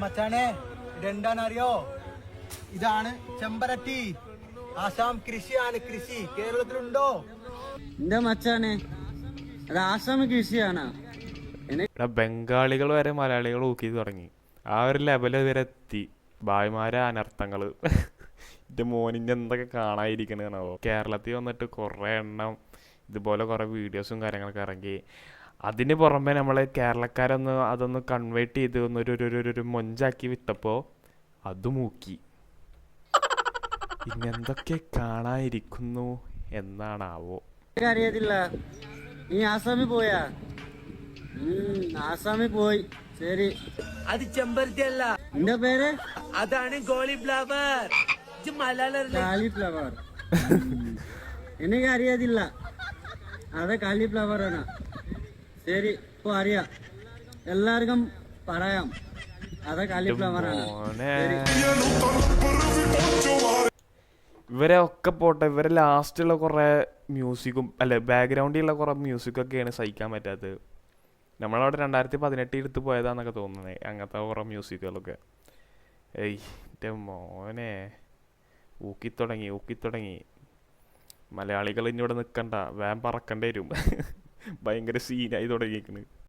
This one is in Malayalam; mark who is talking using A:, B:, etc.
A: മച്ചാനെ ഇതെന്താണെന്നറിയോ? ഇതാണ് ചെമ്പരത്തി. ആസാം കൃഷിയാണ്. കൃഷി കേരളത്തിലുണ്ടോ?
B: എന്താ മച്ചാനെ, അത് ആസാമ് കൃഷിയാണ്.
C: ഇവിടെ ബംഗാളികൾ വരെ മലയാളികൾ ഊക്കി തുടങ്ങി. ആ ഒരു ലെവൽ വരെ എത്തി. ഭായിമാരെ അനർത്ഥങ്ങള് എൻ്റെ മോനിൻ്റെ എന്തൊക്കെ കാണാതിരിക്കണോ. കേരളത്തിൽ വന്നിട്ട് കുറേ എണ്ണം ഇതുപോലെ കുറേ വീഡിയോസും കാര്യങ്ങളൊക്കെ ഇറങ്ങി. അതിന് പുറമെ നമ്മൾ കേരളക്കാരൊന്ന് അതൊന്ന് കൺവേർട്ട് ചെയ്ത് ഒരു മൊഞ്ചാക്കി വിട്ടപ്പോൾ അത് മൂക്കി. ഇന്നെന്തൊക്കെ കാണാതിരിക്കുന്നു എന്നാണാവോ.
B: അറിയത്തില്ല. നീ ആസാമിൽ പോയാ? ആസാമിൽ പോയി. ശരി.
A: അത് ചെമ്പരത്തി അല്ല,
B: നിന്റെ പേര്?
A: അതാണ് കോളിഫ്ലവർ.
B: കാലിഫ്ലവർ. എനിക്ക് അറിയത്തില്ല. അത് കാലിഫ്ലവർ ആണ്. ശരി, ഇപ്പൊ അറിയാം. എല്ലാവർക്കും പറയാം അത് കാലിഫ്ലവർ ആണ്.
C: ഇവരെ ഒക്കെ പോട്ടെ, ഇവരെ ലാസ്റ്റുള്ള കുറേ മ്യൂസിക്കും അല്ലെ ബാക്ക്ഗ്രൗണ്ടിലുള്ള കുറേ മ്യൂസിക്കൊക്കെയാണ് സഹിക്കാൻ പറ്റാത്തത്. നമ്മളവിടെ 2018 എടുത്ത് പോയതാന്നൊക്കെ തോന്നുന്നത്, അങ്ങനത്തെ കുറേ മ്യൂസിക്കുകളൊക്കെ. ഏയ് എൻ്റെ മോനെ, ഊക്കിത്തുടങ്ങി. മലയാളികൾ ഇനി ഇവിടെ നിൽക്കണ്ട, വേഗം പറക്കേണ്ടി വരും. ഭയങ്കര സീനായി തുടങ്ങിയിരിക്കണ്.